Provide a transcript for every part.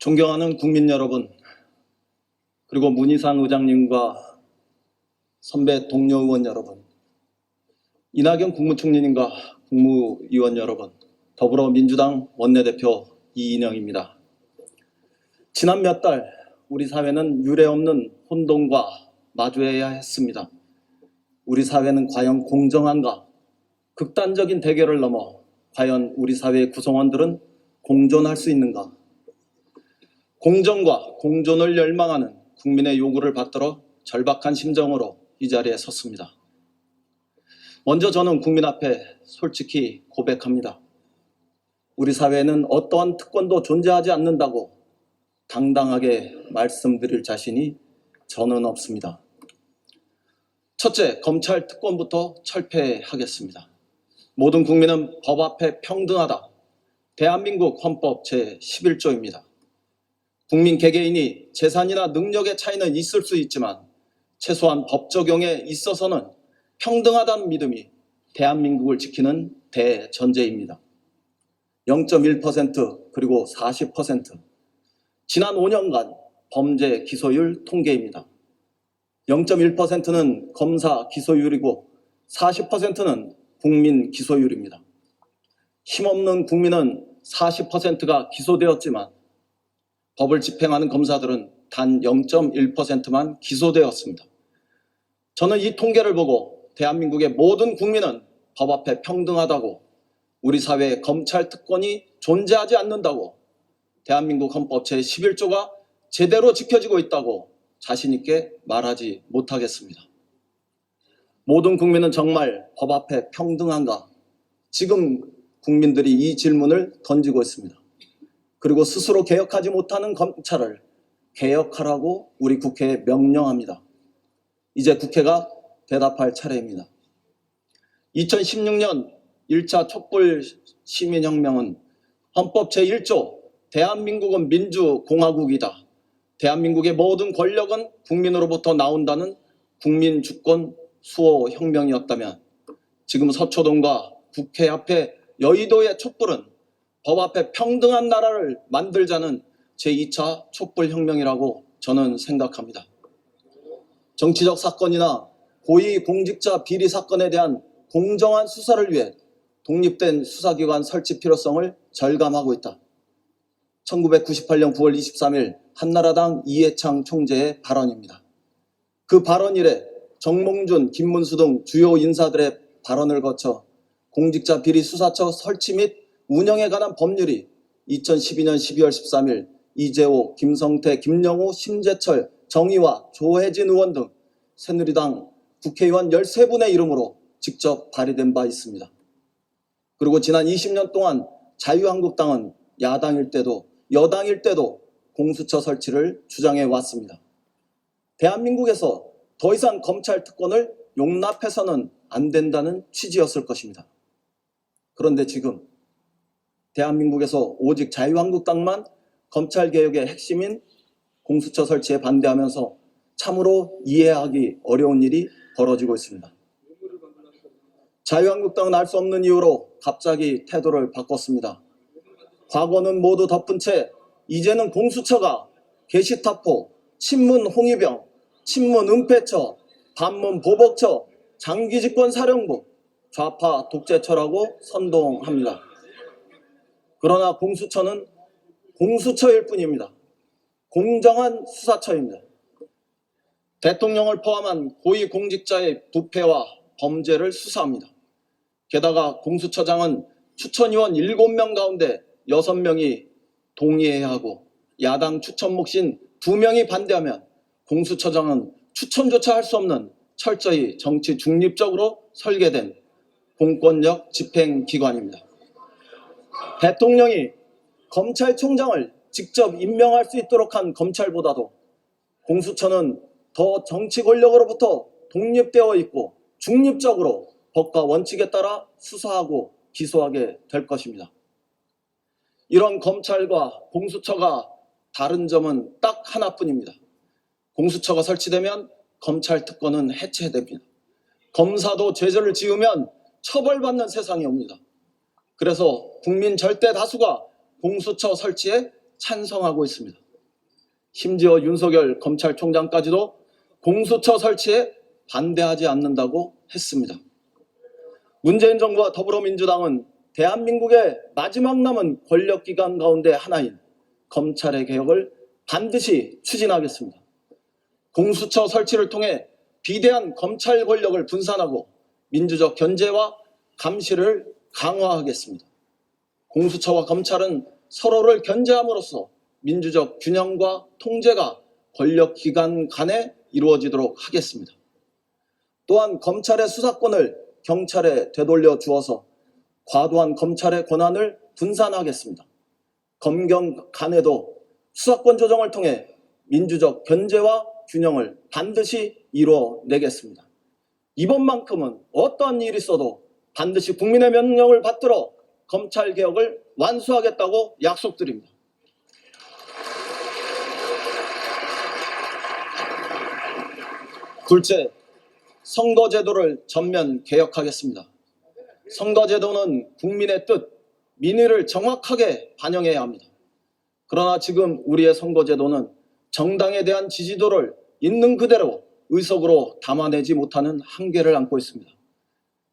존경하는 국민 여러분, 그리고 문희상 의장님과 선배 동료 의원 여러분, 이낙연 국무총리님과 국무위원 여러분, 더불어민주당 원내대표 이인영입니다. 지난 몇 달 우리 사회는 유례없는 혼돈과 마주해야 했습니다. 우리 사회는 과연 공정한가? 극단적인 대결을 넘어 과연 우리 사회의 구성원들은 공존할 수 있는가? 공정과 공존을 열망하는 국민의 요구를 받들어 절박한 심정으로 이 자리에 섰습니다. 먼저 저는 국민 앞에 솔직히 고백합니다. 우리 사회에는 어떠한 특권도 존재하지 않는다고 당당하게 말씀드릴 자신이 저는 없습니다. 첫째, 검찰 특권부터 철폐하겠습니다. 모든 국민은 법 앞에 평등하다. 대한민국 헌법 제11조입니다. 국민 개개인이 재산이나 능력의 차이는 있을 수 있지만 최소한 법 적용에 있어서는 평등하다는 믿음이 대한민국을 지키는 대전제입니다. 0.1% 그리고 40%. 지난 5년간 범죄 기소율 통계입니다. 0.1%는 검사 기소율이고 40%는 국민 기소율입니다. 힘없는 국민은 40%가 기소되었지만 법을 집행하는 검사들은 단 0.1%만 기소되었습니다. 저는 이 통계를 보고 대한민국의 모든 국민은 법 앞에 평등하다고, 우리 사회에 검찰 특권이 존재하지 않는다고, 대한민국 헌법 제11조가 제대로 지켜지고 있다고 자신 있게 말하지 못하겠습니다. 모든 국민은 정말 법 앞에 평등한가? 지금 국민들이 이 질문을 던지고 있습니다. 그리고 스스로 개혁하지 못하는 검찰을 개혁하라고 우리 국회에 명령합니다. 이제 국회가 대답할 차례입니다. 2016년 1차 촛불 시민혁명은 헌법 제1조 대한민국은 민주공화국이다. 대한민국의 모든 권력은 국민으로부터 나온다는 국민주권 수호혁명이었다면 지금 서초동과 국회 앞에 여의도의 촛불은 법 앞에 평등한 나라를 만들자는 제2차 촛불혁명이라고 저는 생각합니다. 정치적 사건이나 고위공직자 비리 사건에 대한 공정한 수사를 위해 독립된 수사기관 설치 필요성을 절감하고 있다. 1998년 9월 23일 한나라당 이해창 총재의 발언입니다. 그 발언 이래 정몽준, 김문수 등 주요 인사들의 발언을 거쳐 공직자 비리 수사처 설치 및 운영에 관한 법률이 2012년 12월 13일 이재호, 김성태, 김영우, 심재철, 정의와 조혜진 의원 등 새누리당 국회의원 13분의 이름으로 직접 발의된 바 있습니다. 그리고 지난 20년 동안 자유한국당은 야당일 때도 여당일 때도 공수처 설치를 주장해 왔습니다. 대한민국에서 더 이상 검찰 특권을 용납해서는 안 된다는 취지였을 것입니다. 그런데 지금 대한민국에서 오직 자유한국당만 검찰개혁의 핵심인 공수처 설치에 반대하면서 참으로 이해하기 어려운 일이 벌어지고 있습니다. 자유한국당은 알 수 없는 이유로 갑자기 태도를 바꿨습니다. 과거는 모두 덮은 채 이제는 공수처가 게시타포, 친문 홍위병, 친문 은폐처, 반문 보복처, 장기집권사령부, 좌파 독재처라고 선동합니다. 그러나 공수처는 공수처일 뿐입니다. 공정한 수사처입니다. 대통령을 포함한 고위공직자의 부패와 범죄를 수사합니다. 게다가 공수처장은 추천위원 7명 가운데 6명이 동의해야 하고 야당 추천 몫인 2명이 반대하면 공수처장은 추천조차 할 수 없는 철저히 정치 중립적으로 설계된 공권력 집행기관입니다. 대통령이 검찰총장을 직접 임명할 수 있도록 한 검찰보다도 공수처는 더 정치 권력으로부터 독립되어 있고 중립적으로 법과 원칙에 따라 수사하고 기소하게 될 것입니다. 이런 검찰과 공수처가 다른 점은 딱 하나뿐입니다. 공수처가 설치되면 검찰 특권은 해체됩니다. 검사도 죄를 지으면 처벌받는 세상이 옵니다. 그래서 국민 절대 다수가 공수처 설치에 찬성하고 있습니다. 심지어 윤석열 검찰총장까지도 공수처 설치에 반대하지 않는다고 했습니다. 문재인 정부와 더불어민주당은 대한민국의 마지막 남은 권력기관 가운데 하나인 검찰의 개혁을 반드시 추진하겠습니다. 공수처 설치를 통해 비대한 검찰 권력을 분산하고 민주적 견제와 감시를 강화하겠습니다. 공수처와 검찰은 서로를 견제함으로써 민주적 균형과 통제가 권력기관 간에 이루어지도록 하겠습니다. 또한 검찰의 수사권을 경찰에 되돌려 주어서 과도한 검찰의 권한을 분산하겠습니다. 검경 간에도 수사권 조정을 통해 민주적 견제와 균형을 반드시 이루어내겠습니다. 이번만큼은 어떠한 일이 있어도 반드시 국민의 명령을 받들어 검찰개혁을 완수하겠다고 약속드립니다. 둘째, 선거제도를 전면 개혁하겠습니다. 선거제도는 국민의 뜻, 민의를 정확하게 반영해야 합니다. 그러나 지금 우리의 선거제도는 정당에 대한 지지도를 있는 그대로 의석으로 담아내지 못하는 한계를 안고 있습니다.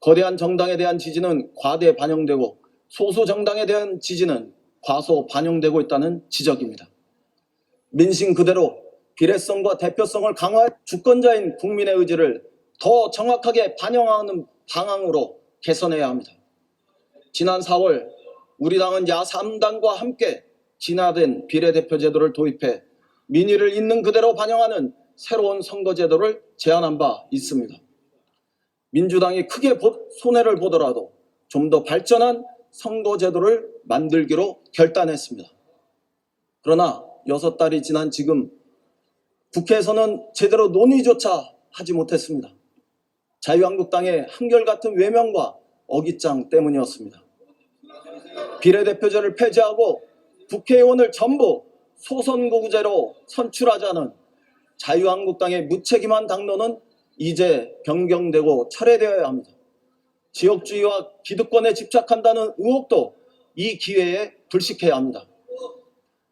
거대한 정당에 대한 지지는 과대 반영되고 소수 정당에 대한 지지는 과소 반영되고 있다는 지적입니다. 민심 그대로 비례성과 대표성을 강화해 주권자인 국민의 의지를 더 정확하게 반영하는 방향으로 개선해야 합니다. 지난 4월 우리 당은 야3당과 함께 진화된 비례대표 제도를 도입해 민의를 있는 그대로 반영하는 새로운 선거제도를 제안한 바 있습니다. 민주당이 크게 손해를 보더라도 좀 더 발전한 선거제도를 만들기로 결단했습니다. 그러나 6달이 지난 지금 국회에서는 제대로 논의조차 하지 못했습니다. 자유한국당의 한결같은 외면과 어깃장 때문이었습니다. 비례대표제를 폐지하고 국회의원을 전부 소선거구제로 선출하자는 자유한국당의 무책임한 당론은 이제 변경되고 철회되어야 합니다. 지역주의와 기득권에 집착한다는 의혹도 이 기회에 불식해야 합니다.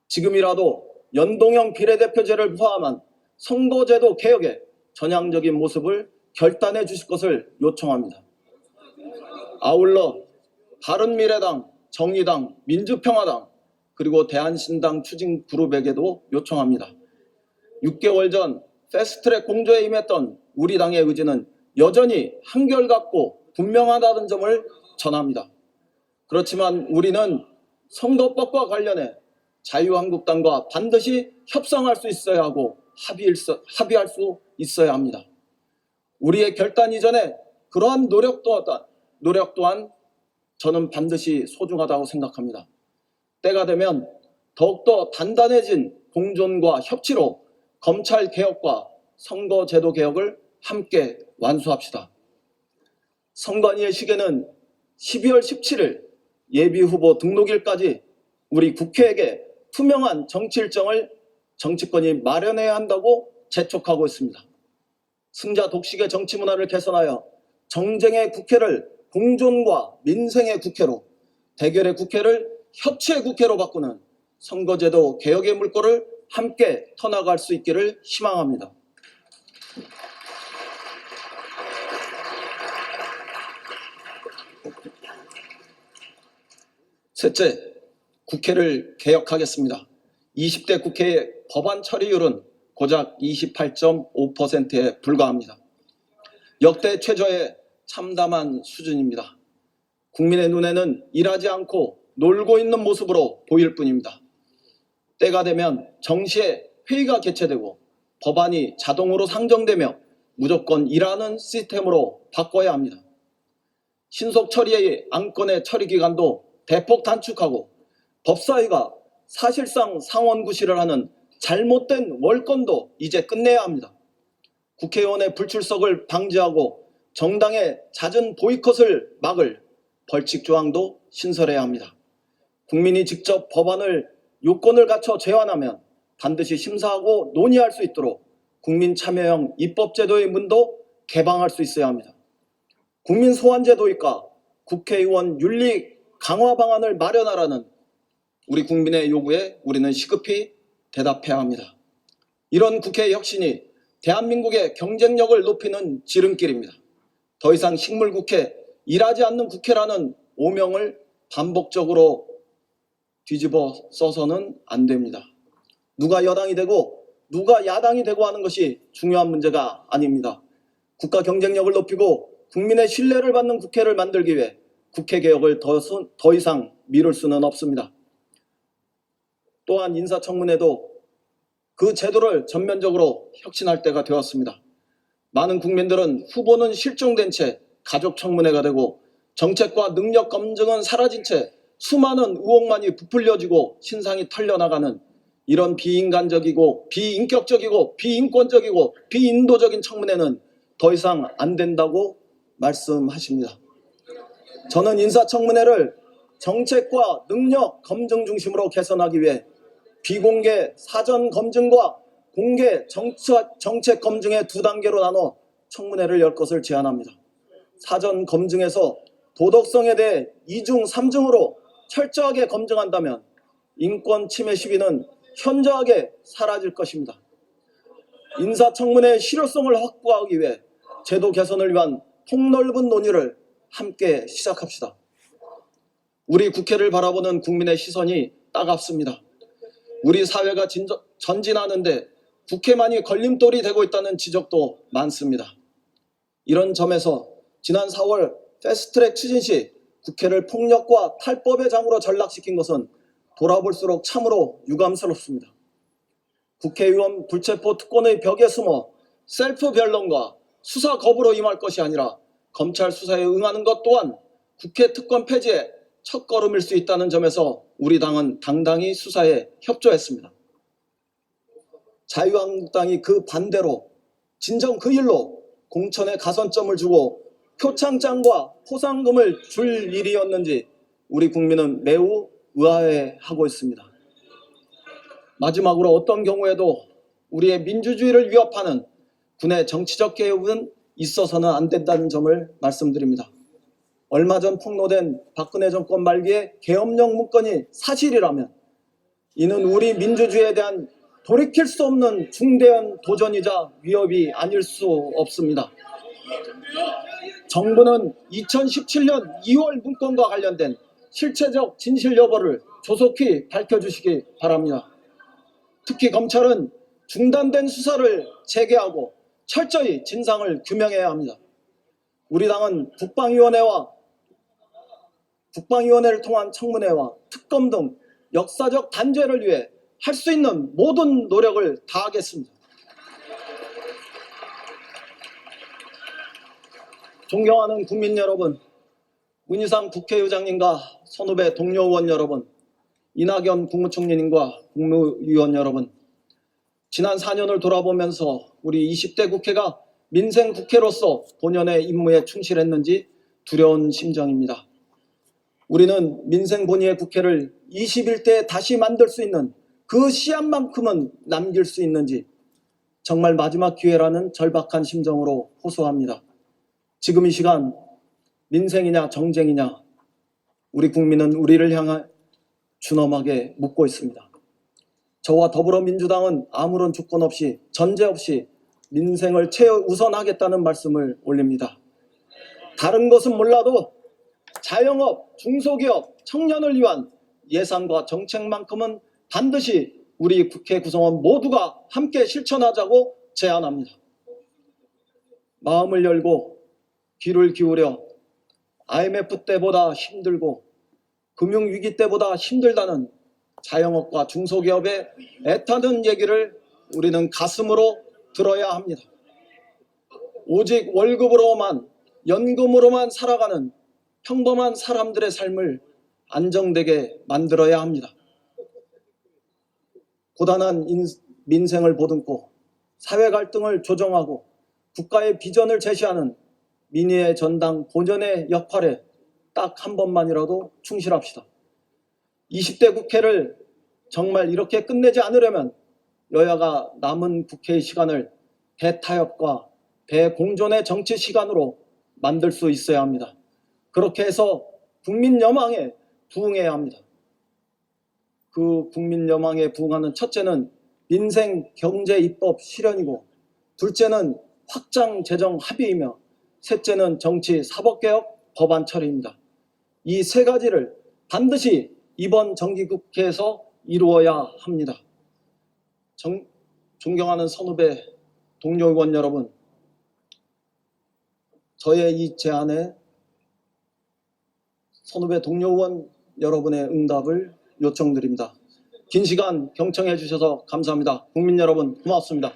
지금이라도 연동형 비례대표제를 포함한 선거제도 개혁의 전향적인 모습을 결단해 주실 것을 요청합니다. 아울러 바른미래당, 정의당, 민주평화당 그리고 대한신당 추진그룹에게도 요청합니다. 6개월 전 패스트트랙 공조에 임했던 우리 당의 의지는 여전히 한결같고 분명하다는 점을 전합니다. 그렇지만 우리는 선거법과 관련해 자유한국당과 반드시 협상할 수 있어야 하고 합의할 수 있어야 합니다. 우리의 결단 이전에 그러한 노력 또한 저는 반드시 소중하다고 생각합니다. 때가 되면 더욱더 단단해진 공존과 협치로 검찰 개혁과 선거제도 개혁을 함께 완수합시다. 선관위의 시계는 12월 17일 예비후보 등록일까지 우리 국회에게 투명한 정치 일정을 정치권이 마련해야 한다고 재촉하고 있습니다. 승자 독식의 정치 문화를 개선하여 정쟁의 국회를 공존과 민생의 국회로, 대결의 국회를 협치의 국회로 바꾸는 선거제도 개혁의 물꼬를 함께 터나갈 수 있기를 희망합니다. 셋째, 국회를 개혁하겠습니다. 20대 국회의 법안 처리율은 고작 28.5%에 불과합니다. 역대 최저의 참담한 수준입니다. 국민의 눈에는 일하지 않고 놀고 있는 모습으로 보일 뿐입니다. 때가 되면 정시에 회의가 개최되고 법안이 자동으로 상정되며 무조건 일하는 시스템으로 바꿔야 합니다. 신속 처리의 안건의 처리 기간도 대폭 단축하고 법사위가 사실상 상원구실을 하는 잘못된 월권도 이제 끝내야 합니다. 국회의원의 불출석을 방지하고 정당의 잦은 보이콧을 막을 벌칙 조항도 신설해야 합니다. 국민이 직접 법안을 요건을 갖춰 제안하면 반드시 심사하고 논의할 수 있도록 국민 참여형 입법제도의 문도 개방할 수 있어야 합니다. 국민 소환제 도입과 국회의원 윤리 강화 방안을 마련하라는 우리 국민의 요구에 우리는 시급히 대답해야 합니다. 이런 국회 혁신이 대한민국의 경쟁력을 높이는 지름길입니다. 더 이상 식물국회, 일하지 않는 국회라는 오명을 반복적으로 뒤집어 써서는 안 됩니다. 누가 여당이 되고 누가 야당이 되고 하는 것이 중요한 문제가 아닙니다. 국가 경쟁력을 높이고 국민의 신뢰를 받는 국회를 만들기 위해 국회 개혁을 더 이상 미룰 수는 없습니다. 또한 인사청문회도 그 제도를 전면적으로 혁신할 때가 되었습니다. 많은 국민들은 후보는 실종된 채 가족청문회가 되고 정책과 능력 검증은 사라진 채 수많은 의혹만이 부풀려지고 신상이 털려나가는 이런 비인간적이고 비인격적이고 비인권적이고 비인도적인 청문회는 더 이상 안 된다고 말씀하십니다. 저는 인사청문회를 정책과 능력 검증 중심으로 개선하기 위해 비공개 사전 검증과 공개 정책 검증의 두 단계로 나눠 청문회를 열 것을 제안합니다. 사전 검증에서 도덕성에 대해 2중, 3중으로 철저하게 검증한다면 인권 침해 시비는 현저하게 사라질 것입니다. 인사청문회의 실효성을 확보하기 위해 제도 개선을 위한 폭넓은 논의를 함께 시작합시다. 우리 국회를 바라보는 국민의 시선이 따갑습니다. 우리 사회가 전진하는데 국회만이 걸림돌이 되고 있다는 지적도 많습니다. 이런 점에서 지난 4월 패스트트랙 추진 시 국회를 폭력과 탈법의 장으로 전락시킨 것은 돌아볼수록 참으로 유감스럽습니다. 국회의원 불체포 특권의 벽에 숨어 셀프 변론과 수사 거부로 임할 것이 아니라 검찰 수사에 응하는 것 또한 국회 특권 폐지의 첫걸음일 수 있다는 점에서 우리 당은 당당히 수사에 협조했습니다. 자유한국당이 그 반대로 진정 그 일로 공천에 가산점을 주고 표창장과 포상금을 줄 일이었는지 우리 국민은 매우 의아해하고 있습니다. 마지막으로 어떤 경우에도 우리의 민주주의를 위협하는 군의 정치적 개입은 있어서는 안 된다는 점을 말씀드립니다. 얼마 전 폭로된 박근혜 정권 말기의 계엄령 문건이 사실이라면 이는 우리 민주주의에 대한 돌이킬 수 없는 중대한 도전이자 위협이 아닐 수 없습니다. 정부는 2017년 2월 문건과 관련된 실체적 진실 여부를 조속히 밝혀주시기 바랍니다. 특히 검찰은 중단된 수사를 재개하고 철저히 진상을 규명해야 합니다. 우리 당은 국방위원회를 통한 청문회와 특검 등 역사적 단죄를 위해 할 수 있는 모든 노력을 다하겠습니다. 존경하는 국민 여러분, 문희상 국회의장님과 선후배 동료 의원 여러분, 이낙연 국무총리님과 국무위원 여러분, 지난 4년을 돌아보면서 우리 20대 국회가 민생 국회로서 본연의 임무에 충실했는지 두려운 심정입니다. 우리는 민생 본위의 국회를 21대에 다시 만들 수 있는 그 씨앗만큼은 남길 수 있는지 정말 마지막 기회라는 절박한 심정으로 호소합니다. 지금 이 시간 민생이냐 정쟁이냐 우리 국민은 우리를 향해 준엄하게 묻고 있습니다. 저와 더불어민주당은 아무런 조건 없이 전제 없이 민생을 최우선하겠다는 말씀을 올립니다. 다른 것은 몰라도 자영업, 중소기업, 청년을 위한 예산과 정책만큼은 반드시 우리 국회 구성원 모두가 함께 실천하자고 제안합니다. 마음을 열고 귀를 기울여 IMF 때보다 힘들고 금융위기 때보다 힘들다는 자영업과 중소기업의 애타는 얘기를 우리는 가슴으로 들어야 합니다. 오직 월급으로만, 연금으로만 살아가는 평범한 사람들의 삶을 안정되게 만들어야 합니다. 고단한 민생을 보듬고 사회 갈등을 조정하고 국가의 비전을 제시하는 민의의 전당 본연의 역할에 딱 한 번만이라도 충실합시다. 20대 국회를 정말 이렇게 끝내지 않으려면 여야가 남은 국회의 시간을 대타협과 대공존의 정치 시간으로 만들 수 있어야 합니다. 그렇게 해서 국민 여망에 부응해야 합니다. 그 국민 여망에 부응하는 첫째는 민생 경제 입법 실현이고, 둘째는 확장 재정 합의이며, 셋째는 정치 사법개혁 법안 처리입니다. 이 세 가지를 반드시 이번 정기국회에서 이루어야 합니다. 존경하는 선후배 동료 의원 여러분, 저의 이 제안에 선후배 동료 의원 여러분의 응답을 요청드립니다. 긴 시간 경청해 주셔서 감사합니다. 국민 여러분 고맙습니다.